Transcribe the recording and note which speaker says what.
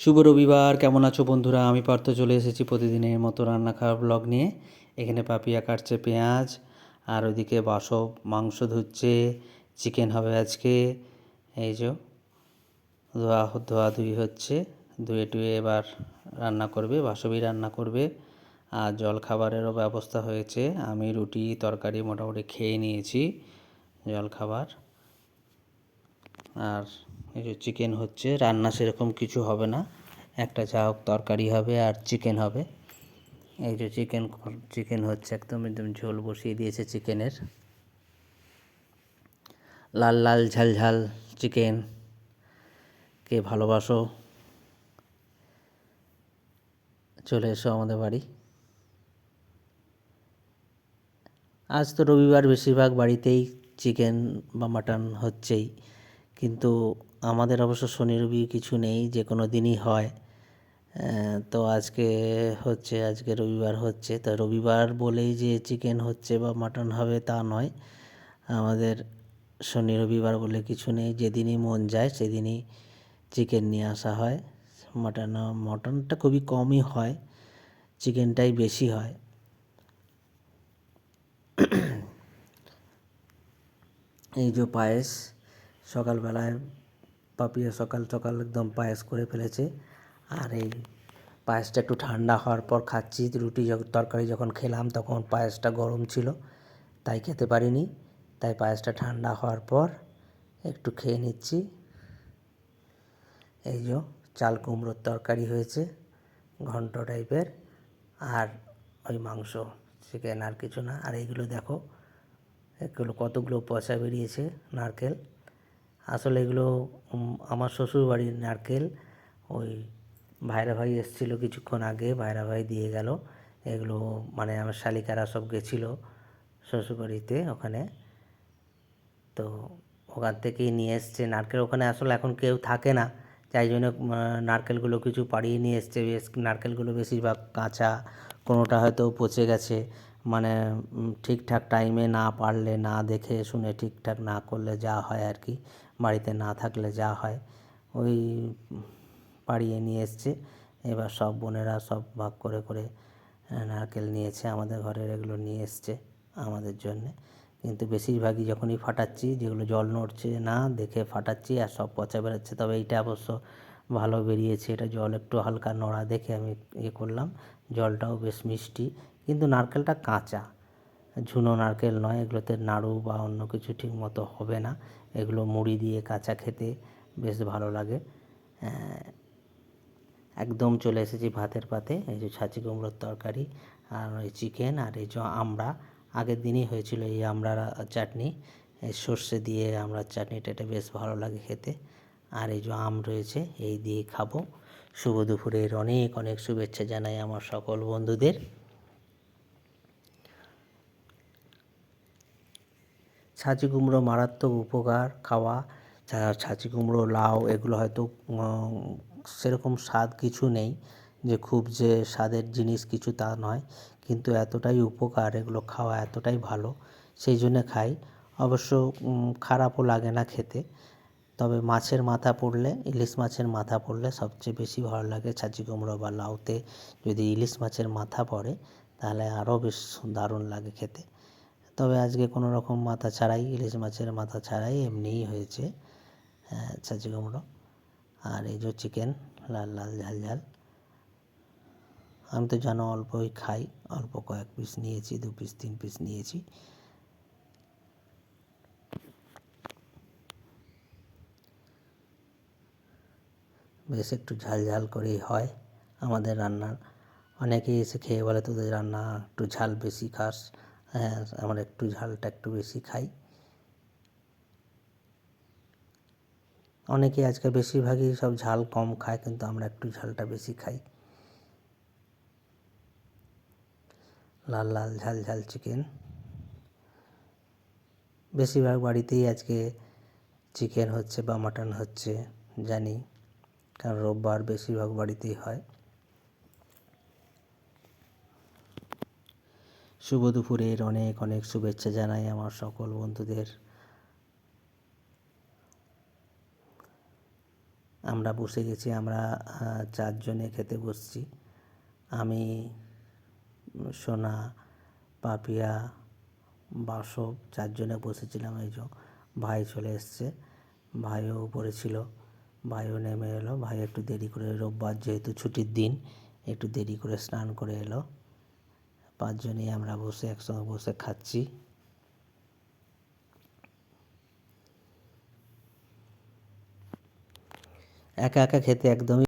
Speaker 1: শুভ রবিবার, কেমন আছো বন্ধুরা? আমি পার্থ চলে এসেছি প্রতিদিনের মতো রান্না খাওয়ার ব্লগ নিয়ে। এখানে পাপিয়া কাটছে পেঁয়াজ, আর ওইদিকে বাসব মাংস ধুচ্ছে। চিকেন হবে আজকে। এই যে ধোয়াধুয়ি হচ্ছে, ধুয়ে টুয়ে এবার রান্না করবে, বাসবই রান্না করবে। আর জল খাবারেরও ব্যবস্থা হয়েছে। আমি রুটি তরকারি মোটামুটি খেয়ে নিয়েছি জল খাবার। আর এই যে চিকেন হচ্ছে, রান্না সেরকম কিছু হবে না, একটা যা হোক তরকারি হবে আর চিকেন হবে। এই যে চিকেন হচ্ছে, একদম একদম ঝোল বসিয়ে দিয়েছে চিকেনের, লাল লাল ঝাল ঝাল চিকেন। কে ভালোবাসো চলে এসো আমাদের বাড়ি। আজ তো রবিবার, বেশিরভাগ বাড়িতেই চিকেন বা মাটন হচ্ছেই, কিন্তু আমাদের অবশ্য শনি রবি কিছু নেই, যে কোনো দিনই হয়। তো আজকে হচ্ছে, আজকে রবিবার হচ্ছে, তো রবিবার বলেই যে চিকেন হচ্ছে বা মাটন হবে তা নয়। আমাদের শনি রবিবার বলে কিছু নেই, যেদিনই মন যায় সেদিনই চিকেন নিয়ে আসা হয়। মটনটা খুবই কমই হয়, চিকেনটাই বেশি হয়। এই যে পায়েস, সকালবেলায় পাপিয়া সকাল সকাল একদম পায়েস করে ফেলেছে। আর এই পায়েসটা একটু ঠান্ডা হওয়ার পর খাচ্ছি। রুটি তরকারি যখন খেলাম তখন পায়েসটা গরম ছিল, তাই খেতে পারিনি। তাই পায়েসটা ঠান্ডা হওয়ার পর একটু খেয়ে নিচ্ছি। এই যে চাল কুমড়োর তরকারি হয়েছে, ঘন্ট টাইপের, আর ওই মাংস, চিকেন, আর কিছু না। আর এইগুলো দেখো, এগুলো কতগুলো পচা বেরিয়েছে নারকেল। আসলে এগুলো আমার শ্বশুরবাড়ির নারকেল। ওই ভাইরা ভাই এসেছিলো কিছুক্ষণ আগে, ভাইরা ভাই দিয়ে গেল এগুলো। মানে আমার শালিকারা সব গেছিলো শ্বশুরবাড়িতে ওখানে, তো ওখান থেকেই নিয়ে এসছে নারকেল। ওখানে আসলে এখন কেউ থাকে না, তাই জন্য নারকেলগুলো কিছু পাড়িয়ে নিয়ে এসছে। বেশ নারকেলগুলো বেশিরভাগ কাঁচা, কোনোটা হয়তো পচে গেছে। মানে ঠিকঠাক টাইমে না পারলে, না দেখে শুনে ঠিকঠাক না করলে যা হয় আর কি, বাড়িতে না থাকলে যা হয়, ওই পাড়িয়ে নিয়ে এসছে। এবার সব বোনেরা সব ভাগ করে করে নারকেল নিয়েছে, আমাদের ঘরের এগুলো নিয়ে এসছে আমাদের জন্যে। কিন্তু বেশিরভাগই যখনই ফাটাচ্ছি, যেগুলো জল নড়ছে না দেখে ফাটাচ্ছি, আর সব পচা বেরোচ্ছে। তবে এইটা অবশ্য ভালো বেরিয়েছে, এটা জল একটু হালকা নড়া দেখে আমি ইয়ে করলাম। জলটাও বেশ মিষ্টি, কিন্তু নারকেলটা কাঁচা, ঝুনো নারকেল নয়। এগুলোতে নাড়ু বা অন্য কিছু ঠিক মতো হবে না। এগুলো মুড়ি দিয়ে কাঁচা খেতে বেশ ভালো লাগে। একদম চলে এসেছি ভাতের পাতে। এই যে ছাঁচি কুমড়োর তরকারি, আর ওই চিকেন, আর এই যে আমড়া, আগের দিনই হয়েছিল এই আমড়ার চাটনি, এই সর্ষে দিয়ে আমড়ার চাটনিটা, এটা বেশ ভালো লাগে খেতে। আর এই যে আম রয়েছে, এই দিয়ে খাবো। শুভ দুপুরের অনেক অনেক শুভেচ্ছা জানাই আমার সকল বন্ধুদের। ছাঁচি কুমড়ো মারাত্মক উপকার খাওয়া। ছাঁচি কুমড়ো, লাউ, এগুলো হয়তো সেরকম স্বাদ কিছু নেই, যে খুব যে স্বাদের জিনিস কিছু তা নয়, কিন্তু এতটাই উপকার, এগুলো খাওয়া এতটাই ভালো, সেই জন্যে খাই। অবশ্য খারাপও লাগে না খেতে। তবে মাছের মাথা পড়লে, ইলিশ মাছের মাথা পড়লে সবচেয়ে বেশি ভালো লাগে ছাঁচি কুমড়ো বা লাউতে। যদি ইলিশ মাছের মাথা পড়ে তাহলে আরও বেশ দারুণ লাগে খেতে। তবে আজকে কোনো রকম মাথা ছাড়াই, ইলিশ মাছের মাথা ছাড়াই এমনিই হয়েছে ছাঁচি কুমড়ো। আর এই যে চিকেন, লাল লাল ঝাল ঝাল। আমি তো জানো অল্পই খাই, অল্প কয়েক পিস নিয়েছি, 2 পিস 3 পিস নিয়েছি। বেশ একটু ঝাল ঝাল করেই হয় আমাদের রান্নার। অনেকেই এসে খেয়ে বলে, তোদের রান্না একটু ঝাল বেশি খাস। হ্যাঁ, আমরা একটু ঝালটা একটু বেশি খাই। অনেকে আজকাল বেশিরভাগই সব ঝাল কম খায়, কিন্তু আমরা একটু ঝালটা বেশি খাই। লাল লাল ঝাল ঝাল চিকেন। বেশিরভাগ বাড়িতেই আজকে চিকেন হচ্ছে বা মাটন হচ্ছে, জানি, কারণ রোববার বেশিরভাগ বাড়িতেই হয়। শুভ দুপুরের অনেক অনেক শুভেচ্ছা জানাই আমার সকল বন্ধুদের। আমরা বসে গেছি, আমরা 4 জনে খেতে বসছি। আমি, সোনা, পাপিয়া, বাসব 4 জনে বসেছিলাম। এই যে ভাই চলে এসছে, ভাইও উপরে ছিল, ভাইও নেমে এলো। ভাই একটু দেরি করে, রোববার যেহেতু ছুটির দিন, একটু দেরি করে স্নান করে এলো। 5 জনেই আমরা বসে একসঙ্গে বসে খাচ্ছি। একা একা খেতে একদমই